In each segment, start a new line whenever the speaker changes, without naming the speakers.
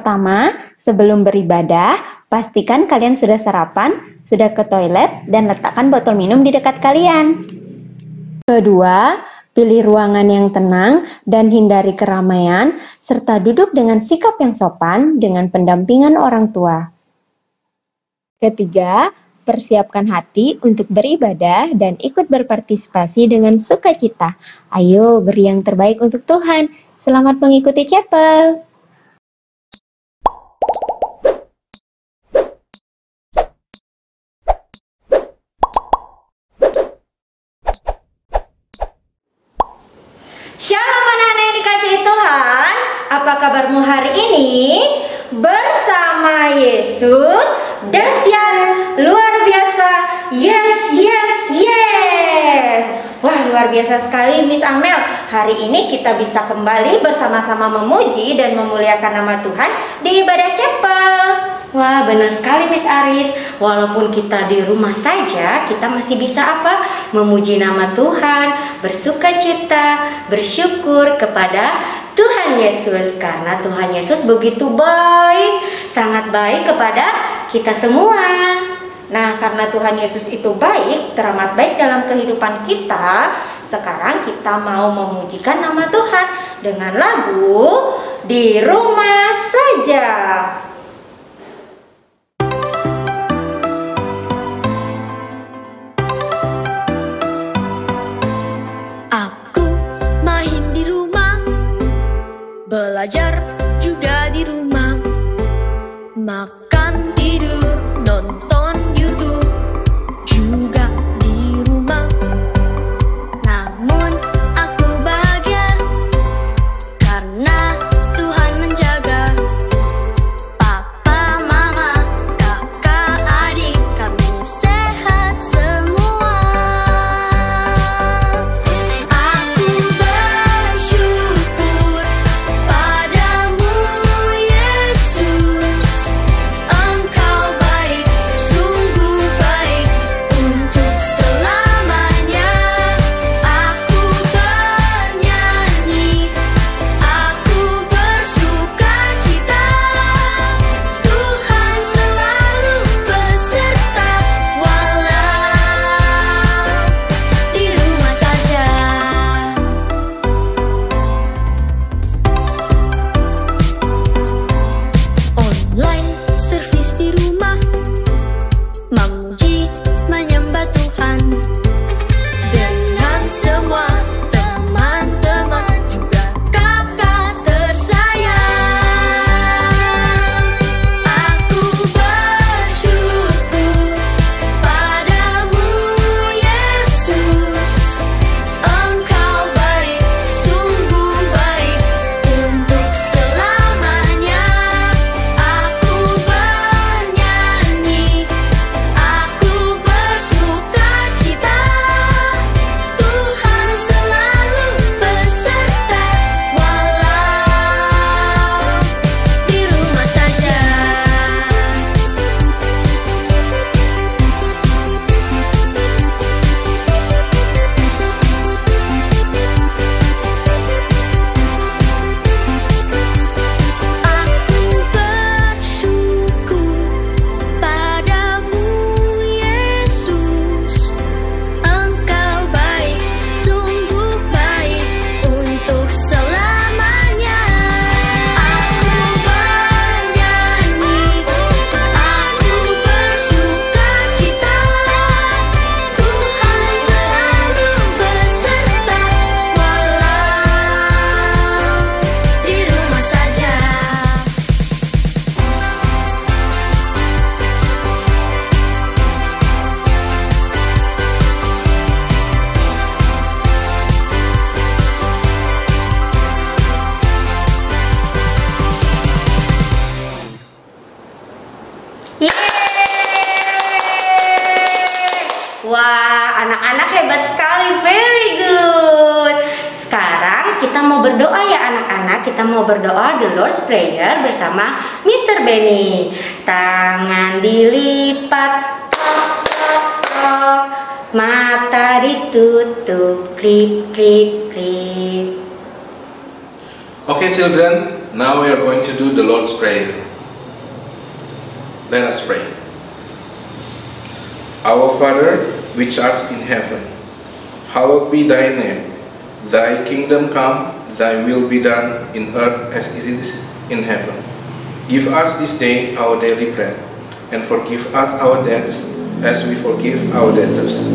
pertama, sebelum beribadah, pastikan kalian sudah sarapan, sudah ke toilet, dan letakkan botol minum di dekat kalian. Kedua, pilih ruangan yang tenang dan hindari keramaian, serta duduk dengan sikap yang sopan dengan pendampingan orang tua. Ketiga, persiapkan hati untuk beribadah dan ikut berpartisipasi dengan sukacita. Ayo, beri yang terbaik untuk Tuhan. Selamat mengikuti chapel.
Shalom anak-anak yang dikasihi Tuhan. Apa kabarmu hari ini? Bersama Yesus, dahsyat, luar biasa. Yes, yes, yes. Wah, luar biasa sekali Miss Amel. Hari ini kita bisa kembali bersama-sama memuji dan memuliakan nama Tuhan di ibadah chapel.
Wah, benar sekali Miss Aris. Walaupun kita di rumah saja, kita masih bisa apa? Memuji nama Tuhan, bersukacita, bersyukur kepada Tuhan Yesus. Karena Tuhan Yesus begitu baik, sangat baik kepada kita semua.
Nah, karena Tuhan Yesus itu baik, teramat baik dalam kehidupan kita, sekarang kita mau memujikan nama Tuhan dengan lagu Di Rumah Saja.
Belajar juga di rumah, makan, tidur, nonton YouTube juga di rumah. Namun aku bahagia karena Tuhan menjaga papa, mama, kakak, adik, kami sehat semua. Aku bersyukur padamu Yesus, Engkau baik, sungguh baik untuk selamanya. Aku bernyanyi, aku bersukacita, Tuhan selalu beserta walau di rumah saja. Online service di rumah, memuji, menyembah Tuhan dengan semua teman-teman juga kakak tersayang. Aku bersyukur padamu Yesus, Engkau baik, sungguh baik untuk selamanya. Aku bernyanyi, aku bersukacita, Tuhan selalu beserta walau di rumah saja. Aku bersyukur padamu Yesus, Engkau baik, sungguh baik untuk selamanya. Aku bernyanyi, aku bersukacita, Tuhan selalu beserta walau di rumah saja.
Wah, anak-anak hebat sekali, very good. Sekarang kita mau berdoa ya anak-anak. Kita mau berdoa the Lord's Prayer bersama Mr. Benny. Tangan dilipat, tok, tok, tok. Mata ditutup, klip, klip, klip.
Oke children, Now we are going to do the Lord's Prayer. Let us pray. Our Father, which art in heaven, hallowed be thy name. Thy kingdom come, thy will be done in earth as it is in heaven. Give us this day our daily bread, and forgive us our debts as we forgive our debtors.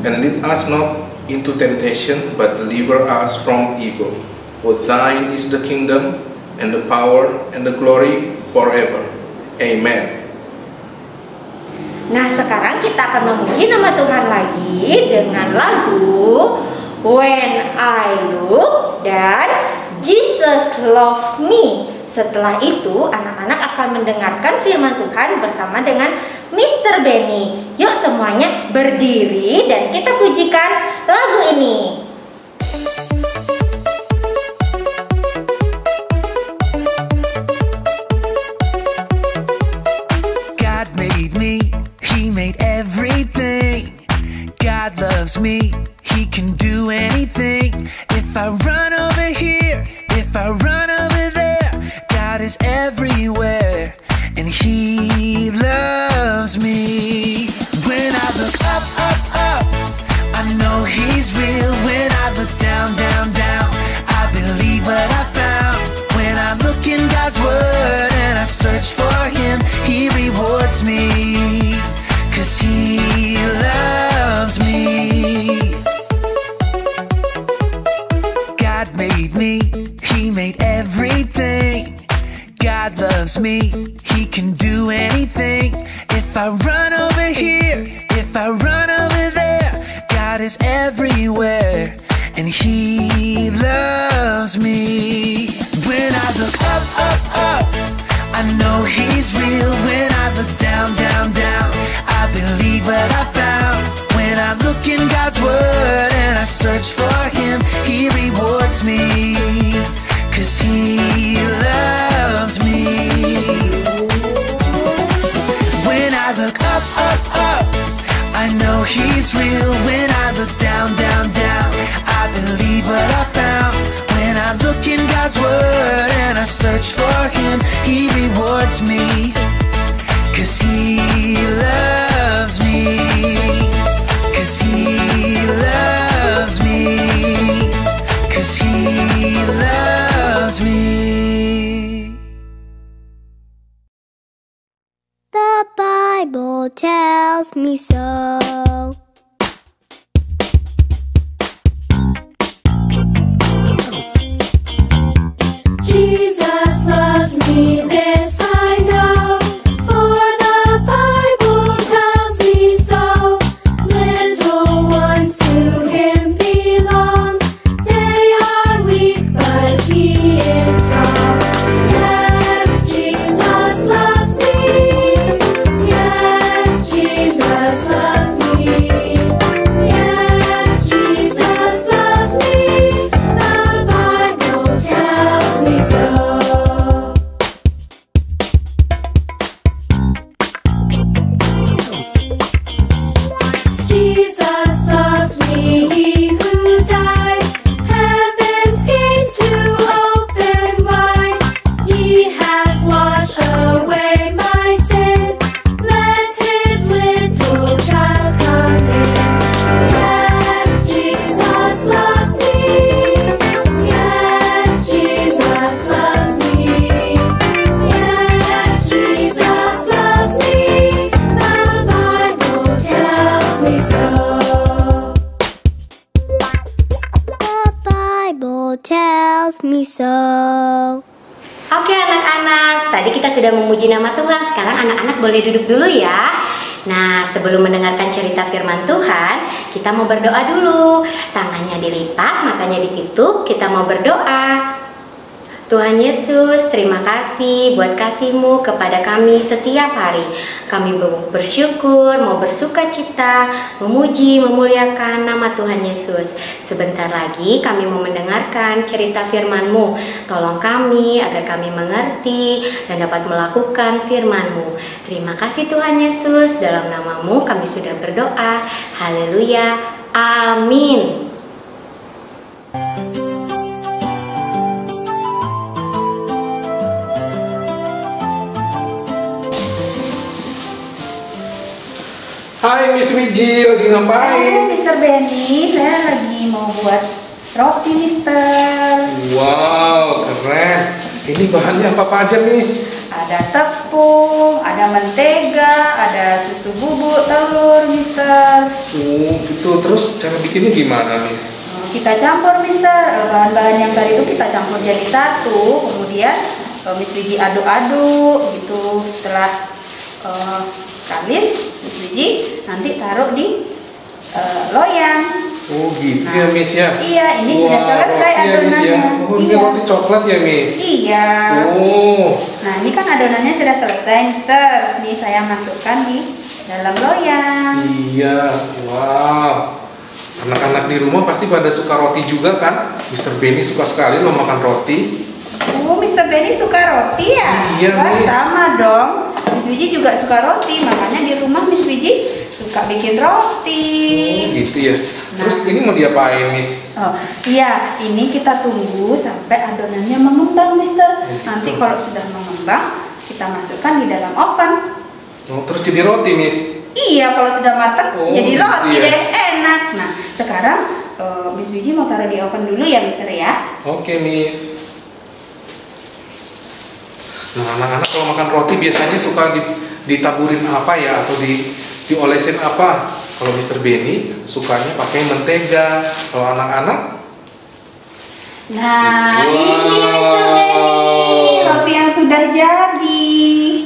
And lead us not into temptation, but deliver us from evil. For thine is the kingdom, and the power, and the glory forever. Amen.
Nah, sekarang kita akan memuji nama Tuhan lagi dengan lagu When I Look dan Jesus Love Me. Setelah itu, anak-anak akan mendengarkan firman Tuhan bersama dengan Mr. Benny. Yuk semuanya berdiri dan kita pujikan lagu ini.
God made me, He made everything. God loves me, He can do anything. If I run over here, if I run over there, God is everywhere, and He loves me. When I look up, up, up, I know He's real. When I look down, down, down, I believe what I found. When I look in God's Word and I search for Him, He rewards me, 'cause He loves me. God made me, He made everything. God loves me, He can do anything. If I run over here, if I run over there, God is everywhere, and He loves me. When I look up, up, up, I know He's real. When I look down, down, down, I believe what I found. When I look in God's Word and I search for Him, He rewards me, 'cause He loves me. When I look up, up, up, I know He's real. When I look down, down, down, I believe what I found. When I look in God's Word and I search for Him, He rewards me, 'cause He loves me, 'cause He loves me, 'cause He loves me.
The Bible tells me so. Jesus loves me, this I know, for the Bible tells me so. Little ones to Him belong, they are weak, but He is strong. Yes, Jesus loves me. Yes, Jesus loves me. Yes, Jesus loves me. The Bible tells me so. Jesus loves me, He who died, heaven's gates to open wide. He has washed away my sin, let His little child come in. Yes, Jesus loves me. Yes, Jesus loves me. Yes, Jesus loves me. The Bible tells me so. The Bible tells me so.
Oke anak-anak, tadi kita sudah memuji nama Tuhan. Sekarang anak-anak boleh duduk dulu ya. Nah, sebelum mendengarkan cerita firman Tuhan, kita mau berdoa dulu. Tangannya dilipat, matanya ditutup, kita mau berdoa. Tuhan Yesus, terima kasih buat kasih-Mu kepada kami setiap hari. Kami bersyukur, mau bersuka cita, memuji, memuliakan nama Tuhan Yesus. Sebentar lagi kami mau mendengarkan cerita firman-Mu. Tolong kami agar kami mengerti dan dapat melakukan firman-Mu. Terima kasih Tuhan Yesus, dalam nama-Mu kami sudah berdoa. Haleluya, amin.
Hai Miss Wiji, lagi ngapain?
Mr. Benny, saya lagi mau buat roti, Mister.
Wow, keren. Ini bahannya apa aja, Miss?
Ada tepung, ada mentega, ada susu bubuk, telur, Mister.
Oh, gitu. Terus cara bikinnya gimana, Miss?
Kita campur, Mister. Bahan-bahan yang tadi itu kita campur jadi satu. Kemudian Miss Wiji aduk-aduk gitu. Setelah kalis, Miss Wiji nanti taruh di loyang.
Oh, gitu ya, Miss ya?
Iya, ini sudah selesai
roti ya, Miss ya?
adonannya.
Oh, ini
Iya.
roti coklat ya, Miss?
Iya.
Oh,
Nah, ini kan adonannya sudah selesai, Mister. Ini saya masukkan di dalam loyang.
iya. Wow. Anak-anak di rumah pasti pada suka roti juga kan? Mr. Benny suka sekali loh makan roti.
Oh, Mister Benny suka roti ya?
Iya,
Wah,
Miss.
sama dong. Miss Wiji juga suka roti, makanya di rumah Miss Wiji suka bikin roti.
Oh, gitu ya. Terus ini mau diapain, Miss?
Oh, iya, ini kita tunggu sampai adonannya mengembang, Mister.
Oh, gitu.
Nanti kalau sudah mengembang, kita masukkan di dalam oven.
Oh, terus jadi roti, Miss?
Iya, kalau sudah matang
Oh,
jadi roti
gitu ya.
deh, enak. Nah, sekarang Miss Wiji mau taruh di oven dulu ya, Mister ya.
Oke, Miss. Nah, anak-anak kalau makan roti biasanya suka ditaburin apa ya, atau diolesin apa? Kalau Mr. Benny sukanya pakai mentega. Kalau anak-anak?
Nah, ini Mister Benny, roti yang sudah jadi.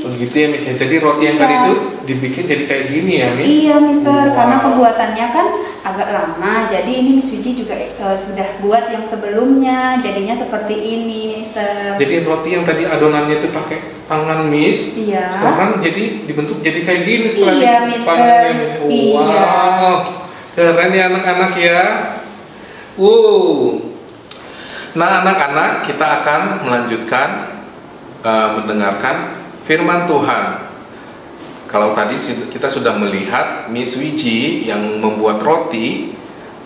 Oh, gitu ya, Miss. Jadi roti yang
Iya.
tadi itu dibikin jadi kayak gini ya, Miss?
Iya, Mister,
Wow.
karena pembuatannya kan agak lama. Jadi ini Miss Wiji juga sudah buat yang sebelumnya, jadinya seperti ini, Mister.
Jadi roti yang tadi adonannya itu pakai tangan, Miss.
Iya.
Sekarang jadi dibentuk jadi kayak gini setelah
Iya, Mister.
dipanggang, Miss.
Iya.
Wow. Keren ya anak-anak ya. Wow. Nah, anak-anak, kita akan melanjutkan mendengarkan firman Tuhan. Kalau tadi kita sudah melihat Miss Wiji yang membuat roti,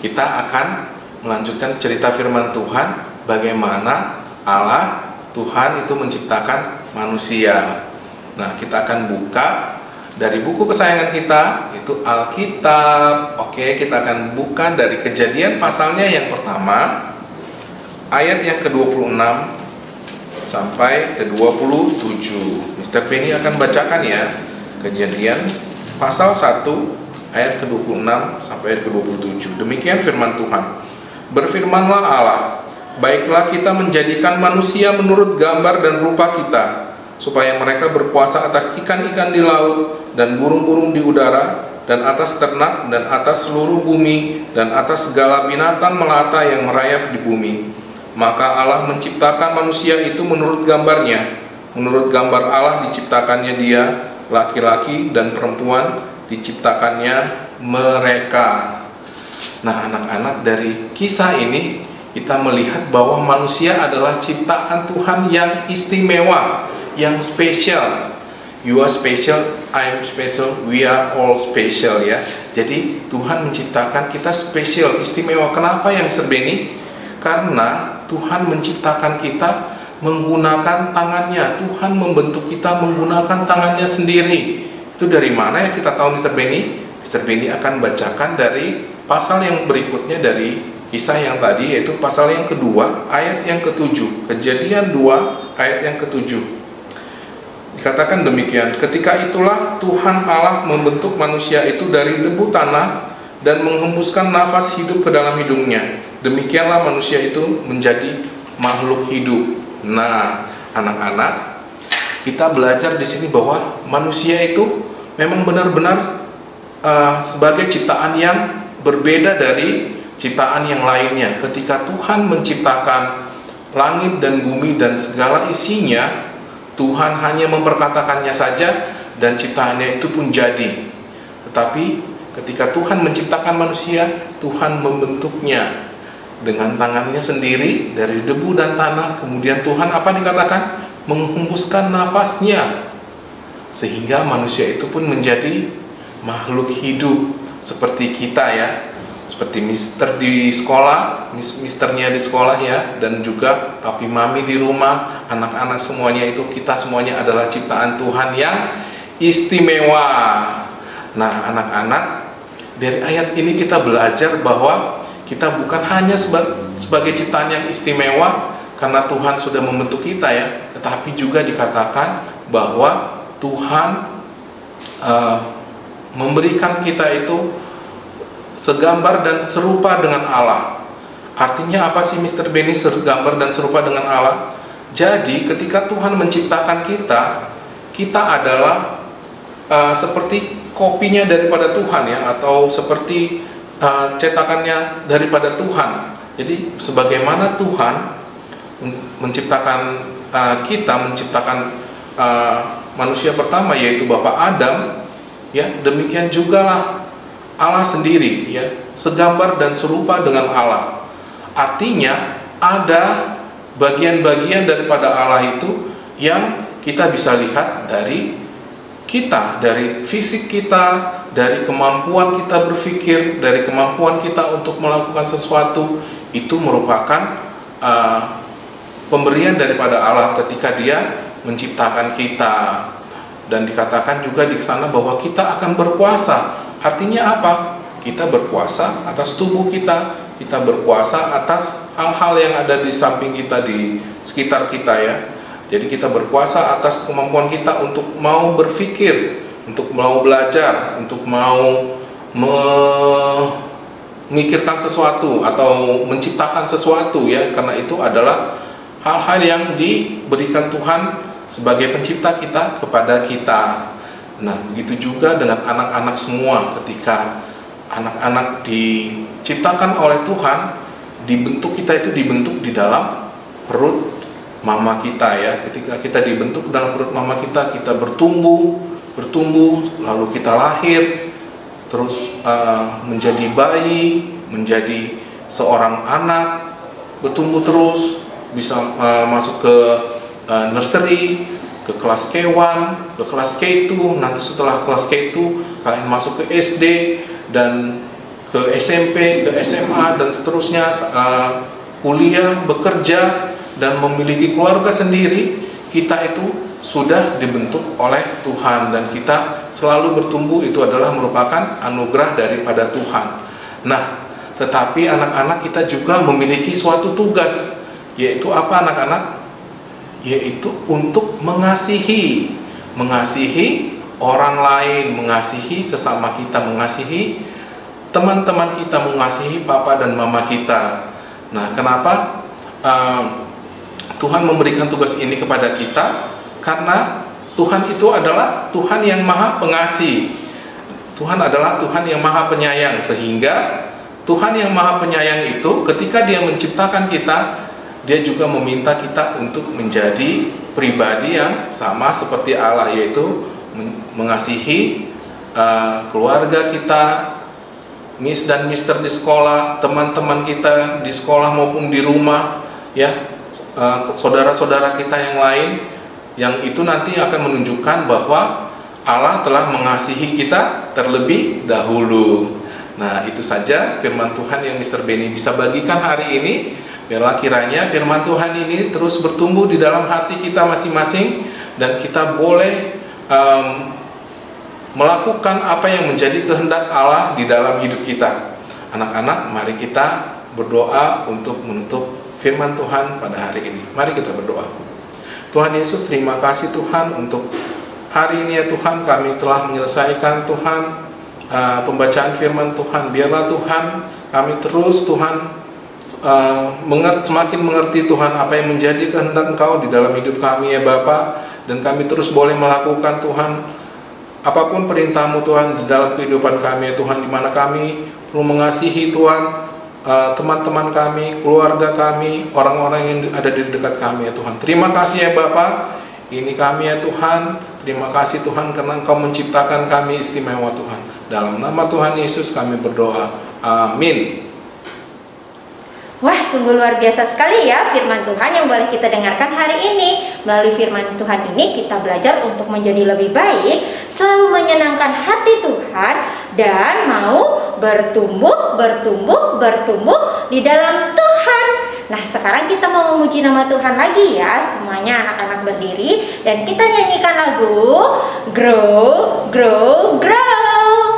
kita akan melanjutkan cerita firman Tuhan bagaimana Allah Tuhan itu menciptakan manusia. Nah, kita akan buka dari buku kesayangan kita, itu Alkitab. Oke, kita akan buka dari Kejadian pasalnya yang pertama, ayat yang ke-26 sampai ke-27. Mr. Benny akan bacakan ya. Kejadian pasal 1 ayat ke-26 sampai ayat ke-27. Demikian firman Tuhan. Berfirmanlah Allah, baiklah kita menjadikan manusia menurut gambar dan rupa kita, supaya mereka berkuasa atas ikan-ikan di laut dan burung-burung di udara, dan atas ternak, dan atas seluruh bumi, dan atas segala binatang melata yang merayap di bumi. Maka Allah menciptakan manusia itu menurut gambarnya. Menurut gambar Allah diciptakannya dia, laki-laki dan perempuan diciptakannya mereka. Nah, anak-anak, dari kisah ini kita melihat bahwa manusia adalah ciptaan Tuhan yang istimewa, yang spesial. You are special, I am special, we are all special ya. Jadi Tuhan menciptakan kita spesial, istimewa. Kenapa yang Mr. Benny? Karena Tuhan menciptakan kita menggunakan tangannya. Tuhan membentuk kita menggunakan tangannya sendiri. Itu dari mana ya kita tahu, Mr. Benny? Mr. Benny akan bacakan dari pasal yang berikutnya dari kisah yang tadi, yaitu pasal yang kedua ayat yang ke-7. Kejadian 2 ayat yang ke-7. Dikatakan demikian, ketika itulah Tuhan Allah membentuk manusia itu dari debu tanah dan menghembuskan nafas hidup ke dalam hidungnya. Demikianlah manusia itu menjadi makhluk hidup. Nah, anak-anak, kita belajar di sini bahwa manusia itu memang benar-benar sebagai ciptaan yang berbeda dari ciptaan yang lainnya. Ketika Tuhan menciptakan langit dan bumi dan segala isinya, Tuhan hanya memperkatakannya saja dan ciptaannya itu pun jadi. Tetapi ketika Tuhan menciptakan manusia, Tuhan membentuknya dengan tangannya sendiri dari debu dan tanah. Kemudian Tuhan apa dikatakan? Menghembuskan nafasnya, sehingga manusia itu pun menjadi makhluk hidup seperti kita ya, seperti mister di sekolah, misternya di sekolah ya, dan juga papi mami di rumah, anak-anak semuanya itu, kita semuanya adalah ciptaan Tuhan yang istimewa. Nah, anak-anak, dari ayat ini kita belajar bahwa kita bukan hanya sebagai ciptaan yang istimewa karena Tuhan sudah membentuk kita ya, tetapi juga dikatakan bahwa Tuhan memberikan kita itu segambar dan serupa dengan Allah. Artinya apa sih Mr. Benny segambar dan serupa dengan Allah? Jadi ketika Tuhan menciptakan kita, kita adalah seperti kopinya daripada Tuhan ya, atau seperti cetakannya daripada Tuhan. Jadi sebagaimana Tuhan menciptakan kita, menciptakan manusia pertama yaitu Bapak Adam, ya demikian jugalah Allah sendiri ya, segambar dan serupa dengan Allah. Artinya ada bagian-bagian daripada Allah itu yang kita bisa lihat dari kita, dari fisik kita, dari kemampuan kita berpikir, dari kemampuan kita untuk melakukan sesuatu. Itu merupakan pemberian daripada Allah ketika Dia menciptakan kita. Dan dikatakan juga di sana bahwa kita akan berkuasa. Artinya apa? Kita berkuasa atas tubuh kita, kita berkuasa atas hal-hal yang ada di samping kita, di sekitar kita ya. Jadi kita berkuasa atas kemampuan kita untuk mau berpikir, untuk mau belajar, untuk mau memikirkan sesuatu atau menciptakan sesuatu ya. Karena itu adalah hal-hal yang diberikan Tuhan sebagai pencipta kita kepada kita. Nah, begitu juga dengan anak-anak semua. Ketika anak-anak diciptakan oleh Tuhan, dibentuk, kita itu dibentuk di dalam perut mama kita ya. Ketika kita dibentuk dalam perut mama kita, kita bertumbuh, lalu kita lahir, terus menjadi bayi, menjadi seorang anak, bertumbuh terus, bisa masuk ke nursery, ke kelas K1, ke kelas K2, nanti setelah kelas K2 kalian masuk ke SD dan ke SMP, ke SMA dan seterusnya, kuliah, bekerja dan memiliki keluarga sendiri. Kita itu sudah dibentuk oleh Tuhan dan kita selalu bertumbuh, itu adalah merupakan anugerah daripada Tuhan. Nah, tetapi anak-anak kita juga memiliki suatu tugas, yaitu apa anak-anak? Yaitu untuk mengasihi orang lain, mengasihi sesama kita, mengasihi teman-teman kita, mengasihi papa dan mama kita. Nah, kenapa Tuhan memberikan tugas ini kepada kita? Karena Tuhan itu adalah Tuhan yang maha pengasih. Tuhan adalah Tuhan yang maha penyayang, sehingga Tuhan yang maha penyayang itu ketika Dia menciptakan kita, Dia juga meminta kita untuk menjadi pribadi yang sama seperti Allah, yaitu mengasihi keluarga kita, Miss dan Mister di sekolah, teman-teman kita di sekolah maupun di rumah ya, saudara-saudara kita yang lain, yang itu nanti akan menunjukkan bahwa Allah telah mengasihi kita terlebih dahulu. Nah, itu saja firman Tuhan yang Mr. Benny bisa bagikan hari ini. Biarlah kiranya firman Tuhan ini terus bertumbuh di dalam hati kita masing-masing, dan kita boleh melakukan apa yang menjadi kehendak Allah di dalam hidup kita. Anak-anak, mari kita berdoa untuk menutup firman Tuhan pada hari ini. Mari kita berdoa. Tuhan Yesus, terima kasih Tuhan untuk hari ini ya Tuhan, kami telah menyelesaikan Tuhan pembacaan firman Tuhan. Biarlah Tuhan kami terus Tuhan semakin mengerti Tuhan apa yang menjadi kehendak Engkau di dalam hidup kami ya Bapa, dan kami terus boleh melakukan Tuhan apapun perintah-Mu Tuhan di dalam kehidupan kami ya Tuhan, di mana kami perlu mengasihi Tuhan teman-teman kami, keluarga kami, orang-orang yang ada di dekat kami ya Tuhan. Terima kasih ya Bapa, ini kami ya Tuhan. Terima kasih Tuhan karena Engkau menciptakan kami istimewa Tuhan. Dalam nama Tuhan Yesus kami berdoa. Amin.
Wah, sungguh luar biasa sekali ya firman Tuhan yang boleh kita dengarkan hari ini. Melalui firman Tuhan ini kita belajar untuk menjadi lebih baik, selalu menyenangkan hati Tuhan, dan mau bertumbuh di dalam Tuhan. Nah, sekarang kita mau memuji nama Tuhan lagi ya. Semuanya anak-anak berdiri dan kita nyanyikan lagu Grow, Grow, Grow.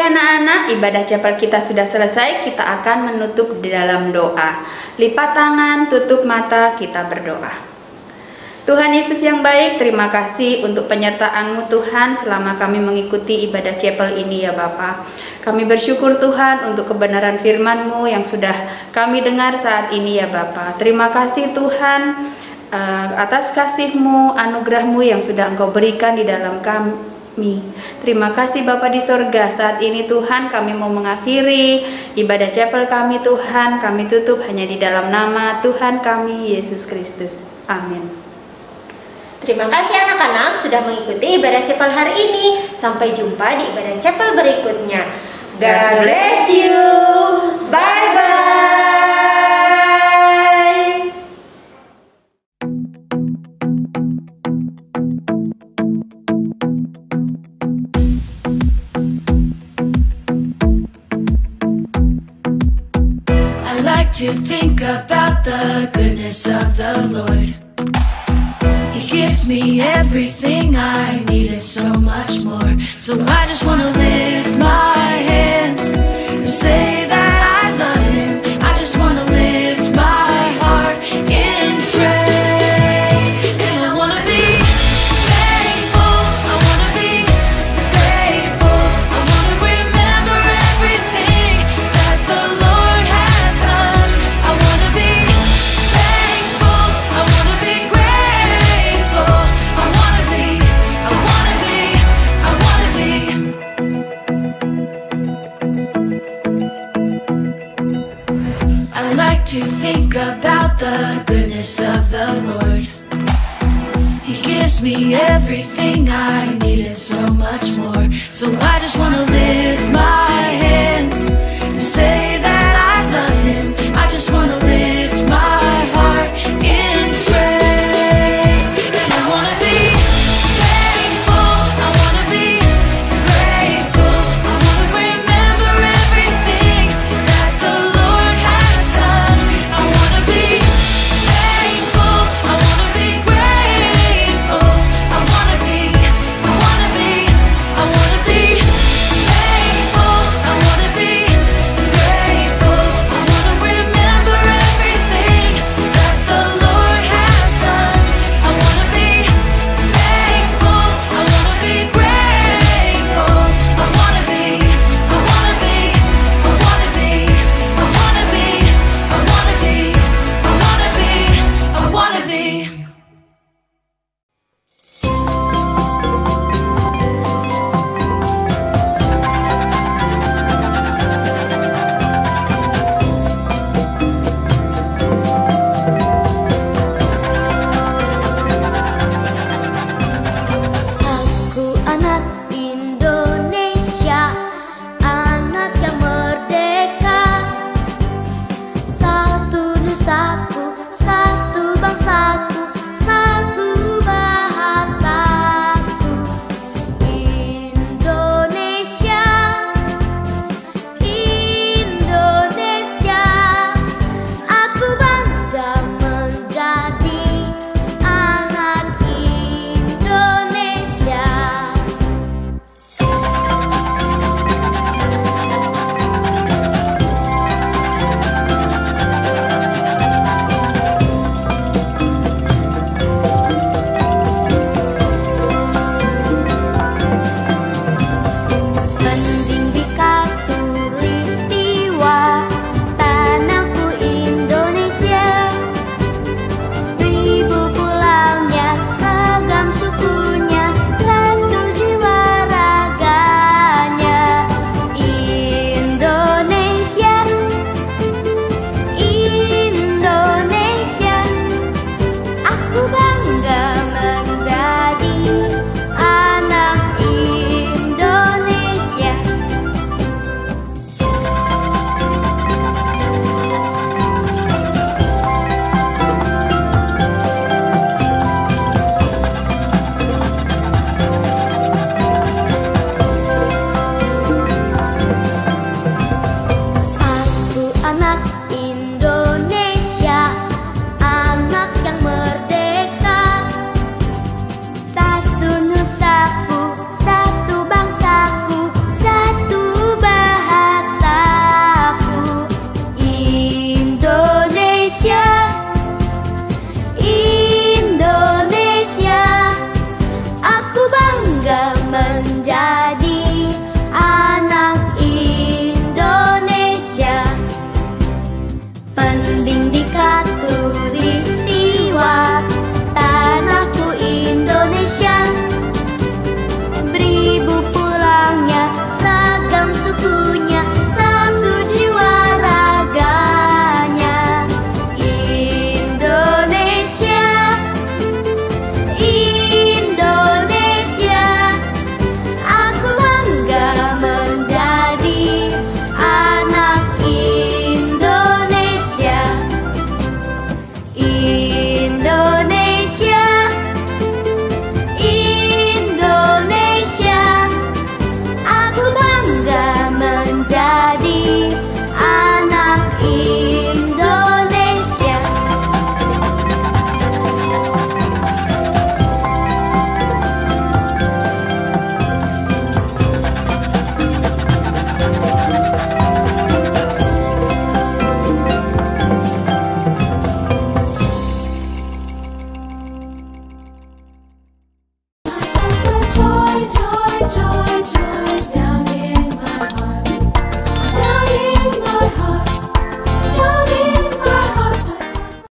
anak-anak, ibadah chapel kita sudah selesai. Kita akan menutup di dalam doa. Lipat tangan, tutup mata, kita berdoa. Tuhan Yesus yang baik, terima kasih untuk penyertaan-Mu Tuhan selama kami mengikuti ibadah chapel ini ya Bapa. Kami bersyukur Tuhan untuk kebenaran firman-Mu yang sudah kami dengar saat ini ya Bapa. Terima kasih Tuhan atas kasih-Mu, anugerah-Mu yang sudah Engkau berikan di dalam kami. Terima kasih Bapa di sorga. Saat ini Tuhan kami mau mengakhiri ibadah chapel kami Tuhan. Kami tutup hanya di dalam nama Tuhan kami Yesus Kristus. Amin.
Terima kasih anak-anak sudah mengikuti ibadah chapel hari ini. Sampai jumpa di ibadah chapel berikutnya. God bless you. Bye-bye.
To think about the goodness of the Lord. He gives me everything I need and so much more. So I just want to lift my hands and say that I love Him. I just want to lift my heart in praise. And I want to be thankful. I want to be grateful. I want to remember everything that the Lord has done. I want to be thankful. I want to be grateful. I want to be, I want to be, I want to be. I like to think about the goodness of the Lord. He gives me everything I need and so much more. So I just want to lift my hands and say that I love Him. I just want to lift my heart in praise. And I want to be thankful. I want to be grateful. I want to remember everything that the Lord has done. I want to be thankful. I want to be grateful. I want to be, I want to be, I want to be thankful. I want to be grateful. joy, joy.